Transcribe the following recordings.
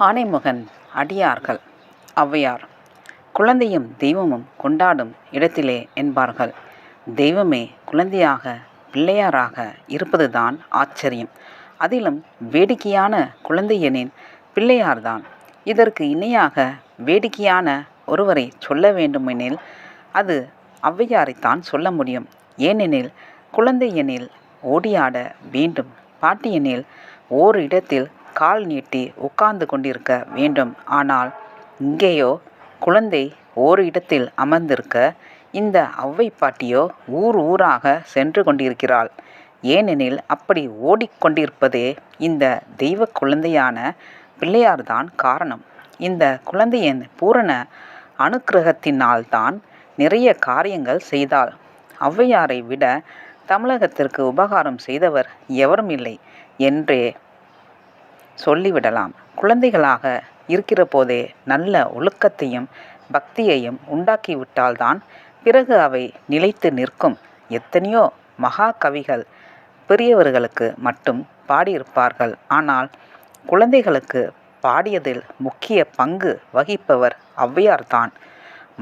ஆனைமுகன் அடியார்கள் ஔவையார். குழந்தையும் தெய்வமும் கொண்டாடும் இடத்திலே என்பார்கள். தெய்வமே குழந்தையாக பிள்ளையாராக இருப்பதுதான் ஆச்சரியம். அதிலும் வேடிக்கையான குழந்தை எனின் பிள்ளையார்தான். இதற்கு இணையாக வேடிக்கையான ஒருவரை சொல்ல வேண்டுமெனில் அது ஔவையாரைத்தான் சொல்ல முடியும். ஏனெனில் குழந்தை எனில் ஓடியாட வேண்டும், பாட்டி எனில் ஓர் இடத்தில் கால் நீட்டி உட்கார்ந்து கொண்டிருக்க வேண்டும். ஆனால் இங்கேயோ குழந்தை ஓர் இடத்தில் அமர்ந்திருக்க, இந்த ஔவை பாட்டியோ ஊர் ஊராக சென்று கொண்டிருக்கிறாள். ஏனெனில் அப்படி ஓடிக்கொண்டிருப்பதே இந்த தெய்வ குழந்தையான பிள்ளையார்தான் காரணம். இந்த குழந்தையின் பூரண அனுக்கிரகத்தினால்தான் நிறைய காரியங்கள் செய்தாள். ஔவையாரை விட தமிழகத்திற்கு உபகாரம் செய்தவர் எவரும் இல்லை என்றே சொல்லிவிடலாம். குழந்தைகளாக இருக்கிற போதே நல்ல ஒழுக்கத்தையும் பக்தியையும் உண்டாக்கிவிட்டால்தான் பிறகு அவை நிலைத்து நிற்கும். எத்தனையோ மகா கவிகள் பெரியவர்களுக்கு மட்டும் பாடியிருப்பார்கள். ஆனால் குழந்தைகளுக்கு பாடியதில் முக்கிய பங்கு வகிப்பவர் ஔவையார்தான்.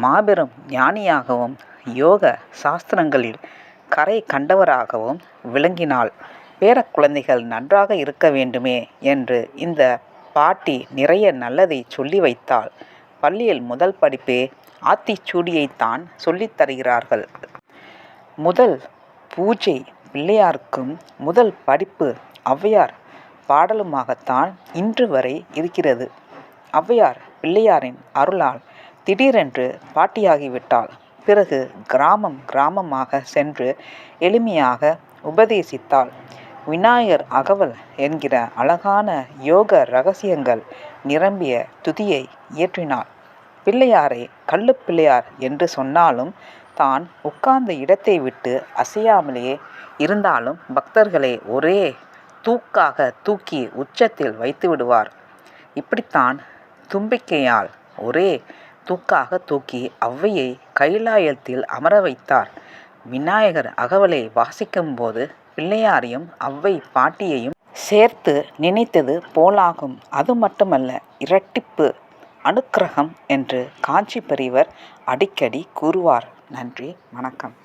மாபெரும் ஞானியாகவும் யோக சாஸ்திரங்களில் கரை கண்டவராகவும் விளங்கினாள். பேரக்குழந்தைகள் நன்றாக இருக்க வேண்டுமே என்று இந்த பாட்டி நிறைய நல்லதை சொல்லி வைத்தாள். பள்ளியில் முதல் படிப்பே ஆத்திச்சூடியைத்தான் சொல்லித் தருகிறார்கள். முதல் பூஜை பிள்ளையாருக்கும் முதல் படிப்பு ஔவையார் பாடலுமாகத்தான் இன்று வரை இருக்கிறது. ஔவையார் பிள்ளையாரின் அருளால் திடீரென்று பாட்டியாகிவிட்டாள். பிறகு கிராமம் கிராமமாக சென்று எளிமையாக உபதேசித்தாள். விநாயகர் அகவல் என்கிற அழகான யோக இரகசியங்கள் நிரம்பிய துதியை இயற்றினாள். பிள்ளையாரை கள்ளுப்பிள்ளையார் என்று சொன்னாலும் தான் உட்கார்ந்த இடத்தை விட்டு அசையாமலே இருந்தாலும் பக்தர்களை ஒரே தூக்காக தூக்கி உச்சத்தில் வைத்து விடுவார். இப்படித்தான் தும்பிக்கையால் ஒரே தூக்காக தூக்கி ஔவையை கைலாயத்தில் அமர வைத்தார். விநாயகர் அகவலை வாசிக்கும்போது பிள்ளையாரையும் ஔவை பாட்டியையும் சேர்த்து நினைத்தது போலாகும். அது மட்டுமல்ல, இரட்டிப்பு அனுக்கிரகம் என்று காஞ்சி பெரியவர் அடிக்கடி கூறுவார். நன்றி, வணக்கம்.